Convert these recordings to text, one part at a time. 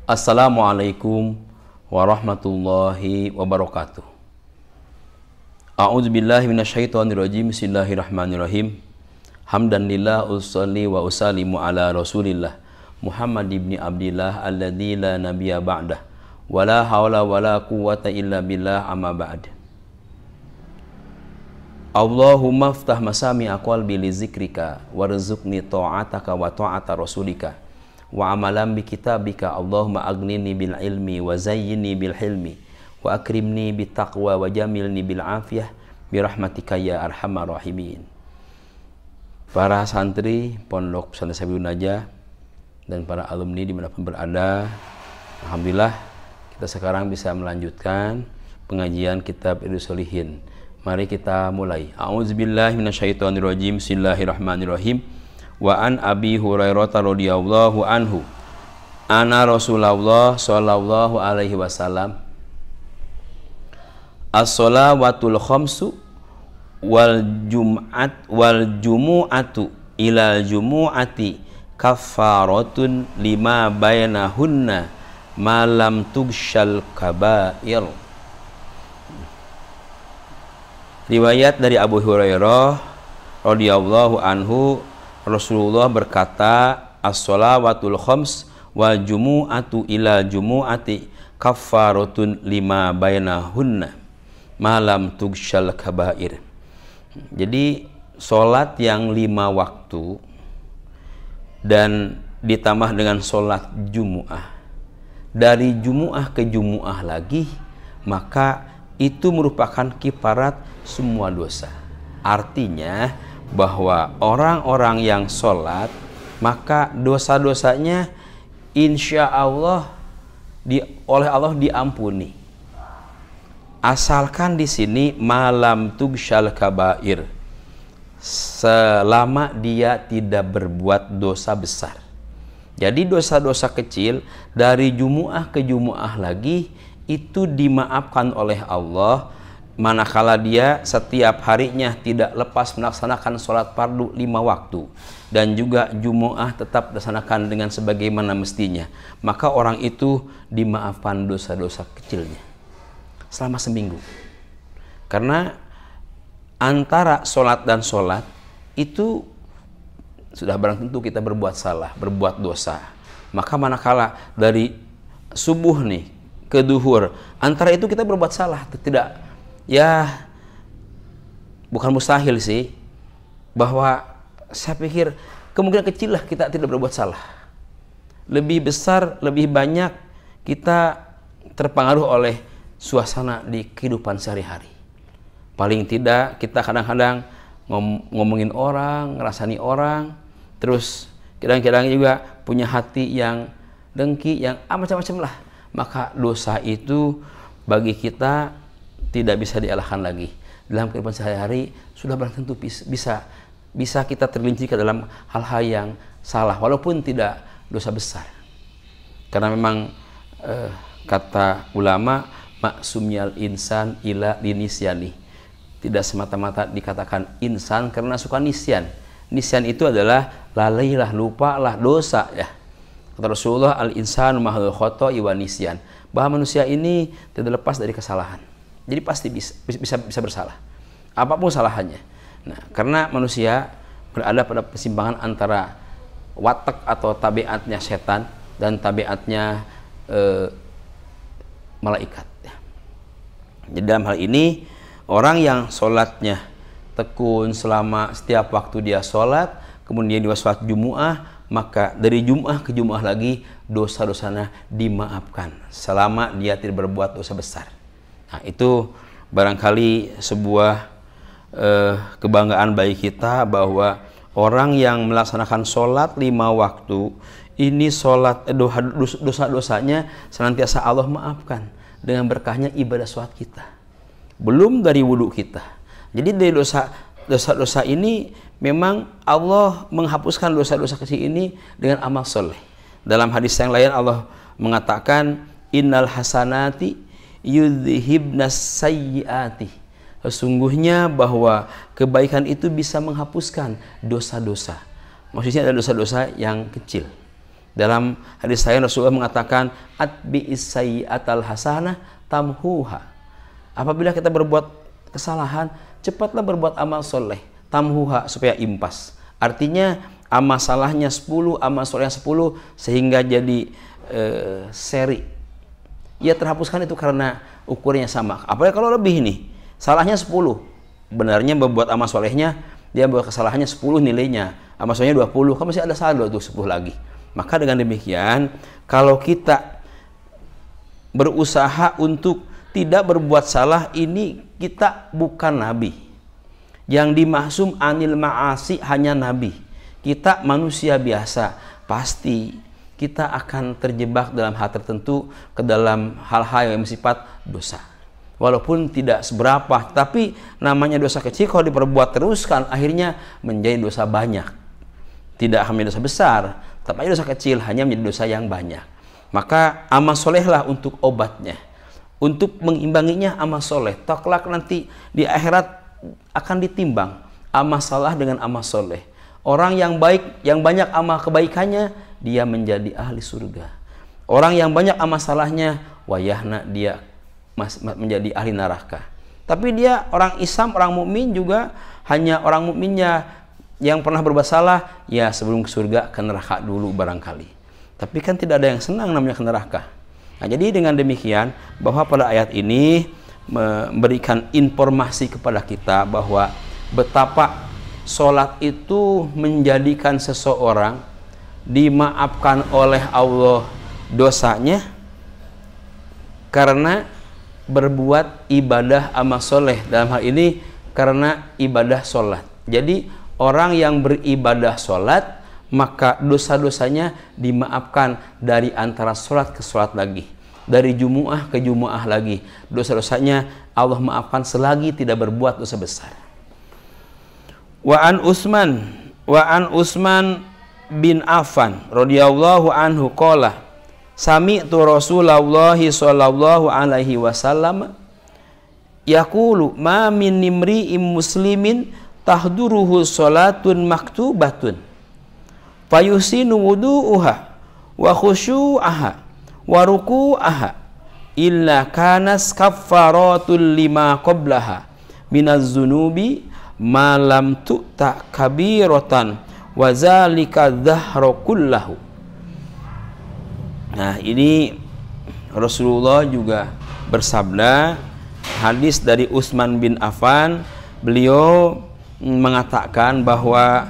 Assalamualaikum warahmatullahi wabarakatuh. A'udzubillahi minasyaitonirrajim. Bismillahirrahmanirrahim. Hamdan lillah usolli wa usallimu ala Rasulillah Muhammad ibni Abdillah alladzi la nabiyya ba'dah. Wala haula wala quwwata illa billah, amma ba'd. Allahumma ftah masami qalbi li zikrika warzuqni ta'ataka wa ta'ata rasulika wa amalan bi kitabika. Allahumma aghnini bil ilmi wa zayyinni bil hilmi wa akrimni bit taqwa wa jamilni bil afiyah bi rahmatika ya arhamar rahimin. Para santri Pondok Pesantren Sabilun Najah dan para alumni dimanapun berada, alhamdulillah kita sekarang bisa melanjutkan pengajian kitab Riyadhus Shalihin. Mari kita mulai. A'udzubillahi minasyaitonirrajim. Bismillahirrahmanirrahim. Wa an Abi Hurairah radhiyallahu anhu anna Rasulullah sallallahu alaihi wasallam as-shalawatul khamsu wal jumu'atu ilal jumu'ati kaffaratun lima bainahunna malam tugsyal kabair. Riwayat dari Abu Hurairah radhiyallahu anhu, Rasulullah berkata, as-shalawatul khams wal jumu'atu ila jumu'ati kaffaratun lima bainahunna malam tugsyal kabair. Jadi sholat yang 5 waktu dan ditambah dengan sholat Jumu'ah, dari Jumu'ah ke Jumu'ah lagi, maka itu merupakan kifarat semua dosa. Artinya bahwa orang-orang yang sholat, maka dosa-dosanya insya Allah oleh Allah diampuni. Asalkan di sini malam tugsyal kabair, selama dia tidak berbuat dosa besar. Jadi dosa-dosa kecil dari Jumu'ah ke Jumu'ah lagi itu dimaafkan oleh Allah, manakala dia setiap harinya tidak lepas melaksanakan sholat fardu 5 waktu dan juga Jumu'ah tetap dilaksanakan dengan sebagaimana mestinya, maka orang itu dimaafkan dosa-dosa kecilnya selama seminggu. Karena antara sholat dan sholat itu sudah barang tentu kita berbuat salah, berbuat dosa, maka manakala dari subuh nih ke duhur, antara itu kita berbuat salah, tidak, ya bukan mustahil sih, bahwa saya pikir kemungkinan kecil lah kita tidak berbuat salah. Lebih besar, lebih banyak kita terpengaruh oleh suasana di kehidupan sehari-hari. Paling tidak kita kadang-kadang ngomongin orang, ngerasani orang, terus kadang-kadang juga punya hati yang dengki, yang macam-macam lah. Maka dosa itu bagi kita tidak bisa dielakkan lagi. Dalam kehidupan sehari-hari sudah barang tentu bisa kita tergelincir ke dalam hal-hal yang salah, walaupun tidak dosa besar. Karena memang kata ulama, maksumyal insan ila linisyani, tidak semata-mata dikatakan insan karena suka nisyan. Nisyan itu adalah lalailah, lupalah, dosa ya. Kata Rasulullah, al-insanu mahal khoto'i wa nisyan, bahwa manusia ini tidak lepas dari kesalahan. Jadi pasti bisa bersalah, apapun kesalahannya. Nah, karena manusia berada pada persimpangan antara watak atau tabiatnya setan dan tabiatnya malaikat. Jadi dalam hal ini, orang yang sholatnya tekun selama setiap waktu dia sholat, kemudian dia sholat Jumu'ah, maka dari Jumu'ah ke Jumu'ah lagi dosa-dosanya dimaafkan selama dia tidak berbuat dosa besar. Nah, itu barangkali sebuah kebanggaan bagi kita bahwa orang yang melaksanakan sholat 5 waktu ini, sholat dosa-dosanya senantiasa Allah maafkan dengan berkahnya ibadah sholat kita, belum dari wudhu kita. Jadi dari dosa-dosa ini memang Allah menghapuskan dosa-dosa kecil ini dengan amal soleh. Dalam hadis yang lain Allah mengatakan, innal hasanati yudhibnas sayyiati, sesungguhnya bahwa kebaikan itu bisa menghapuskan dosa-dosa. Maksudnya ada dosa-dosa yang kecil. Dalam hadis lain Rasulullah mengatakan atbi'is sayyi'atal hasanah tamhuha. Apabila kita berbuat kesalahan, cepatlah berbuat amal soleh, tamhuha, supaya impas. Artinya amal salahnya 10, amal solehnya 10, sehingga jadi seri. Ya terhapuskan itu karena ukurnya sama. Apalagi kalau lebih nih, salahnya 10, benarnya berbuat amal solehnya, dia buat kesalahannya 10 nilainya, amal solehnya 20, kan masih ada saldo tuh 10 lagi. Maka dengan demikian, kalau kita berusaha untuk tidak berbuat salah, ini kita bukan nabi. Yang dimaksum anil ma'asi hanya nabi. Kita manusia biasa, pasti kita akan terjebak dalam hal tertentu, ke dalam hal-hal yang bersifat dosa. Walaupun tidak seberapa, tapi namanya dosa kecil kalau diperbuat teruskan, akhirnya menjadi dosa banyak. Tidak hanya dosa besar, tapi dosa kecil hanya menjadi dosa yang banyak. Maka amal solehlah untuk obatnya, untuk mengimbanginya amal soleh. Kelak nanti di akhirat akan ditimbang amal salah dengan amal soleh. Orang yang baik, yang banyak amal kebaikannya, dia menjadi ahli surga. Orang yang banyak amal salahnya, wayahna, dia menjadi ahli neraka. Tapi dia orang Islam, orang mukmin juga, hanya orang mukminnya yang pernah berbuat salah, ya sebelum ke surga ke neraka dulu barangkali. Tapi kan tidak ada yang senang namanya ke neraka. Nah, jadi dengan demikian, bahwa pada ayat ini memberikan informasi kepada kita bahwa betapa sholat itu menjadikan seseorang dimaafkan oleh Allah dosanya karena berbuat ibadah amal soleh. Dalam hal ini karena ibadah sholat. Jadi orang yang beribadah sholat, maka dosa-dosanya dimaafkan dari antara sholat ke sholat lagi, dari jumu'ah ke jumu'ah lagi. Dosa-dosanya Allah maafkan selagi tidak berbuat dosa besar. Wa an Utsman bin Affan radhiyallahu anhu qala sami'tu Rasulullah sallallahu alaihi wasallam yaqulu ma min imri'in muslimin tahduruhu salatun maktubatun fayusinu wudu'uha wa khusyu'aha wa ruku'aha illa kanas kaffaratul lima qablaha minaz zunubi ma lam tu'ta kabiratan wa zalika dhahra kullahu. Nah, ini Rasulullah juga bersabda, hadis dari Utsman bin Affan, beliau mengatakan bahwa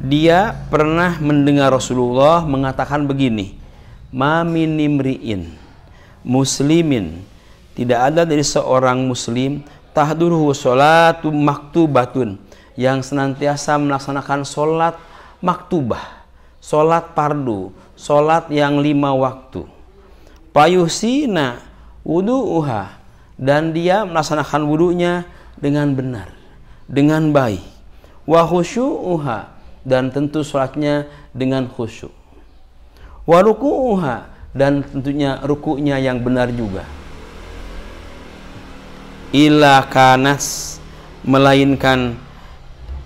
dia pernah mendengar Rasulullah mengatakan begini, ma min imri'in muslimin, tidak ada dari seorang muslim tahduruhu sholatu maktubatun, yang senantiasa melaksanakan sholat maktubah, sholat fardu, sholat yang 5 waktu. Payusina wudu'uha, dan dia melaksanakan wudunya dengan benar, dengan baik. Wa khusyu'uha, dan tentu sholatnya dengan khusyuk. Wa ruku'uha, dan tentunya ruku'nya yang benar juga. Ila kanas, melainkan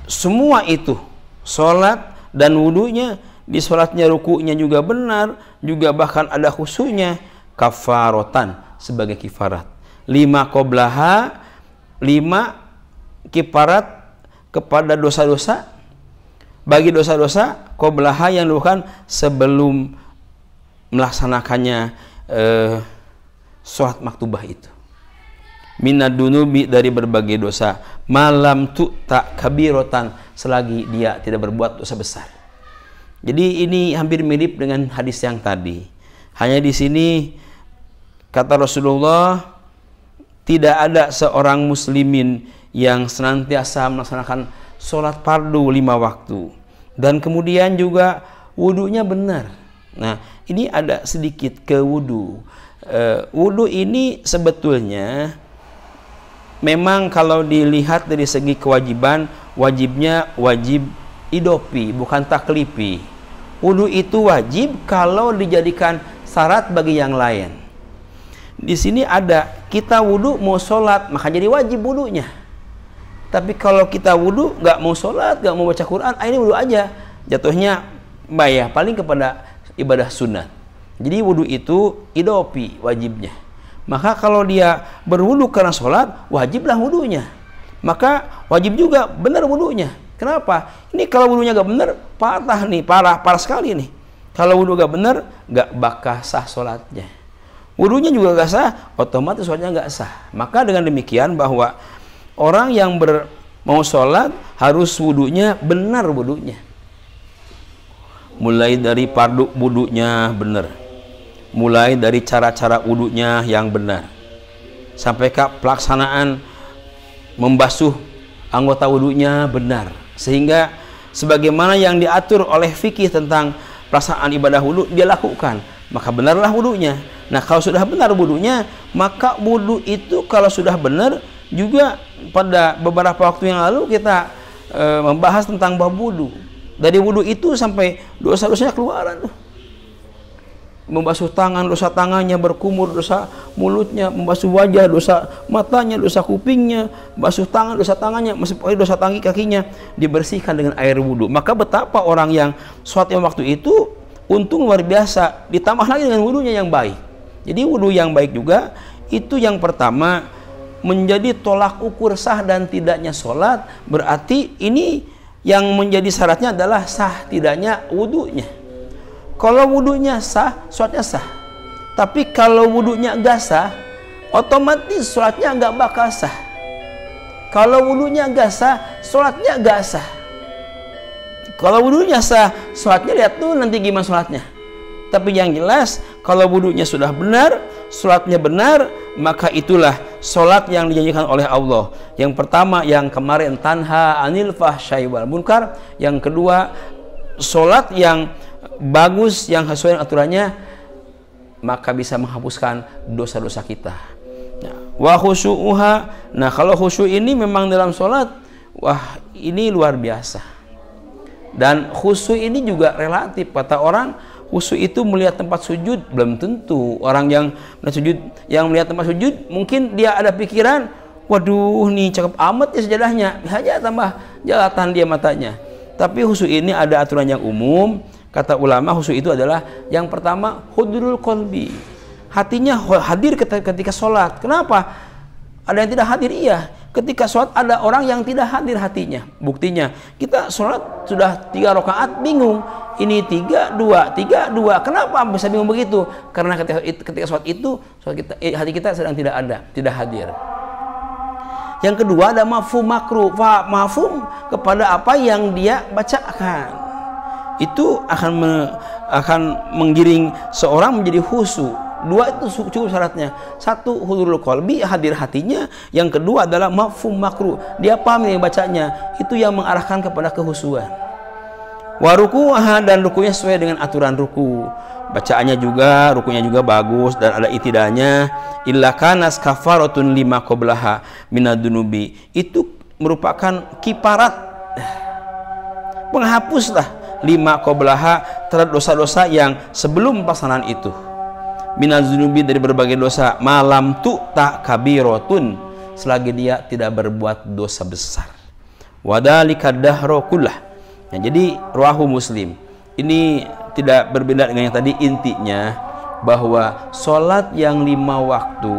semua itu, sholat dan wudunya, di sholatnya ruku'nya juga benar, juga bahkan ada khusyuknya, kafarotan, sebagai kifarat. 5 qoblaha, 5 kifarat kepada dosa-dosa, bagi dosa-dosa qoblaha yang dilakukan sebelum melaksanakannya sholat maktubah itu. Minad dunubi, dari berbagai dosa, malam tu'ta kabirotan, selagi dia tidak berbuat dosa besar. Jadi ini hampir mirip dengan hadis yang tadi. Hanya di sini kata Rasulullah, tidak ada seorang muslimin yang senantiasa melaksanakan sholat fardu 5 waktu, dan kemudian juga wudunya benar. Nah, ini ada sedikit ke wudu. Wudu ini sebetulnya memang kalau dilihat dari segi kewajiban, wajibnya wajib idopi, bukan taklifi. Wudu itu wajib kalau dijadikan syarat bagi yang lain. Di sini ada, kita wudu mau sholat, maka jadi wajib wudunya. Tapi kalau kita wudu nggak mau sholat, nggak mau baca Quran, ini wudu aja, jatuhnya bayar paling kepada ibadah sunat. Jadi wudu itu idopi wajibnya. Maka kalau dia berwudu karena sholat, wajiblah wudunya. Maka wajib juga benar wudunya. Kenapa? Ini kalau wudunya gak benar, patah nih, parah sekali nih. Kalau wudu gak benar, gak bakal sah sholatnya. Wudunya juga gak sah, otomatis sholatnya gak sah. Maka dengan demikian bahwa orang yang mau sholat harus wudunya benar wudunya. Mulai dari fardu wudunya benar. Mulai dari cara-cara wudunya yang benar sampai ke pelaksanaan membasuh anggota wudunya benar, sehingga sebagaimana yang diatur oleh fikih tentang pelaksanaan ibadah wudu dia lakukan, maka benarlah wudunya. Nah, kalau sudah benar wudunya, maka wudu itu kalau sudah benar juga. Pada beberapa waktu yang lalu kita membahas tentang bab wudu. Dari wudu itu sampai dosa-dosanya keluaran tuh. Membasuh tangan, dosa tangannya berkumur, dosa mulutnya, membasuh wajah, dosa matanya, dosa kupingnya, basuh tangan, dosa tangannya, dosa tangan kakinya dibersihkan dengan air wudu. Maka betapa orang yang sholatnya waktu itu untung luar biasa, ditambah lagi dengan wudunya yang baik. Jadi wudu yang baik juga itu yang pertama menjadi tolak ukur sah dan tidaknya sholat. Berarti ini yang menjadi syaratnya adalah sah tidaknya wudunya. Kalau wudunya sah, sholatnya sah. Tapi kalau wudunya enggak sah, otomatis sholatnya enggak bakal sah. Kalau wudunya enggak sah, sholatnya enggak sah. Kalau wudunya sah, sholatnya lihat tuh nanti gimana sholatnya. Tapi yang jelas, kalau wudunya sudah benar, sholatnya benar, maka itulah sholat yang dijanjikan oleh Allah. Yang pertama yang kemarin tanha anil fahsyai wal munkar. Yang kedua, sholat yang bagus, yang sesuai dengan aturannya, maka bisa menghapuskan dosa-dosa kita. Wa khusyu'uha. Nah, kalau khusyuk ini memang dalam sholat, wah ini luar biasa. Dan khusyuk ini juga relatif. Kata orang, khusyuk itu melihat tempat sujud, belum tentu. Orang yang melihat tempat sujud, mungkin dia ada pikiran, waduh nih cakep amat ya sejadahnya, hanya tambah jalatan dia matanya. Tapi khusyuk ini ada aturan yang umum. Kata ulama, khusyuk itu adalah yang pertama hudurul qalbi, hatinya hadir ketika sholat. Kenapa? Ada yang tidak hadir? Iya, ketika sholat ada orang yang tidak hadir hatinya. Buktinya kita sholat sudah 3 rakaat bingung, ini 3-2, 3-2. Kenapa bisa bingung begitu? Karena ketika sholat itu hati kita sedang tidak ada, tidak hadir. Yang kedua ada mafhum makruh, mafhum kepada apa yang dia bacakan. Itu akan menggiring seorang menjadi khusyuk. 2 itu cukup syaratnya. 1 hudurul qalbi, hadir hatinya. Yang kedua adalah mafhum makruh, dia paham yang bacanya, itu yang mengarahkan kepada kehusuan. Wa ruku'aha, dan rukunya sesuai dengan aturan ruku. Bacaannya juga, rukunya juga bagus dan ada itidalnya. Illa kanas kafaratun lima qablaha minadunubi. Itu merupakan kiparat, penghapuslah lima qablaha terhadap dosa-dosa yang sebelum pelaksanaan itu. Minadunubi, dari berbagai dosa. Malam tu tak kabirotun, selagi dia tidak berbuat dosa besar. Wadhalika dahro kullah. Nah, jadi rawahu Muslim. Ini tidak berbeda dengan yang tadi. Intinya bahwa sholat yang 5 waktu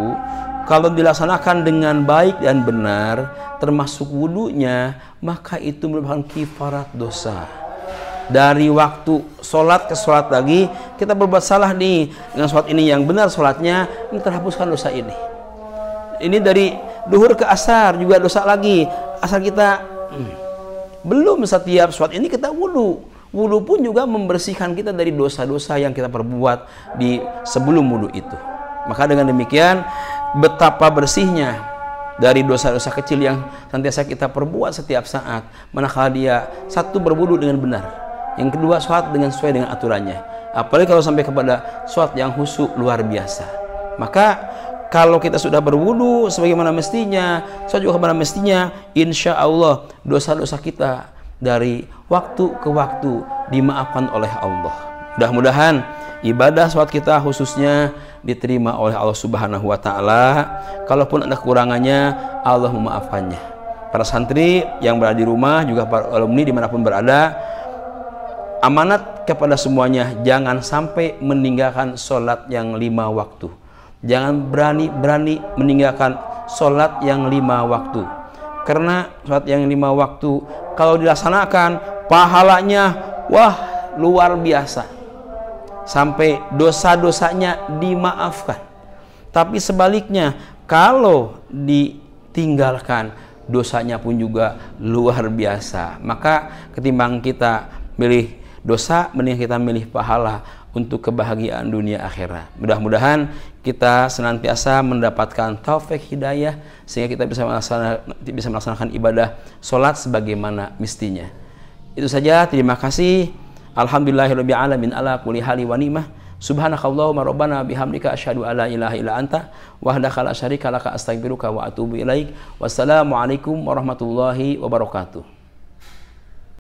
kalau dilaksanakan dengan baik dan benar, termasuk wudunya, maka itu merupakan kifarat dosa. Dari waktu sholat ke sholat lagi, kita berbuat salah nih, dengan sholat ini yang benar sholatnya, ini terhapuskan dosa ini. Ini dari duhur ke asar juga dosa lagi. Asal kita belum setiap sholat ini kita wudu. Wudu pun juga membersihkan kita dari dosa-dosa yang kita perbuat di sebelum wudu itu. Maka dengan demikian, betapa bersihnya dari dosa-dosa kecil yang senantiasa kita perbuat setiap saat, manakala dia satu berwudu dengan benar, yang kedua sholat dengan sesuai dengan aturannya. Apalagi kalau sampai kepada sholat yang khusyuk luar biasa. Maka kalau kita sudah berwudu sebagaimana mestinya, sholat juga sebagaimana mestinya, insya Allah dosa-dosa kita dari waktu ke waktu dimaafkan oleh Allah. Mudah-mudahan ibadah sholat kita khususnya diterima oleh Allah Subhanahu wa Ta'ala. Kalaupun ada kekurangannya, Allah memaafkannya. Para santri yang berada di rumah, juga para alumni dimanapun berada, amanat kepada semuanya, jangan sampai meninggalkan sholat yang 5 waktu. Jangan berani-berani meninggalkan sholat yang 5 waktu. Karena sholat yang 5 waktu kalau dilaksanakan pahalanya wah luar biasa, sampai dosa-dosanya dimaafkan. Tapi sebaliknya kalau ditinggalkan dosanya pun juga luar biasa. Maka ketimbang kita milih dosa, mending kita milih pahala untuk kebahagiaan dunia akhirat. Mudah-mudahan kita senantiasa mendapatkan taufik hidayah sehingga kita bisa melaksanakan ibadah sholat sebagaimana mestinya. Itu saja, terima kasih. Alhamdulillahirabbil alamin ala kulli hali wa ni'mah. Subhanakallahumma rabbana bihamdika asyhadu an la ilaha illa anta wahdaka la syarika laka astaghfiruka wa atubu ilaik. Wassalamualaikum warahmatullahi wabarakatuh.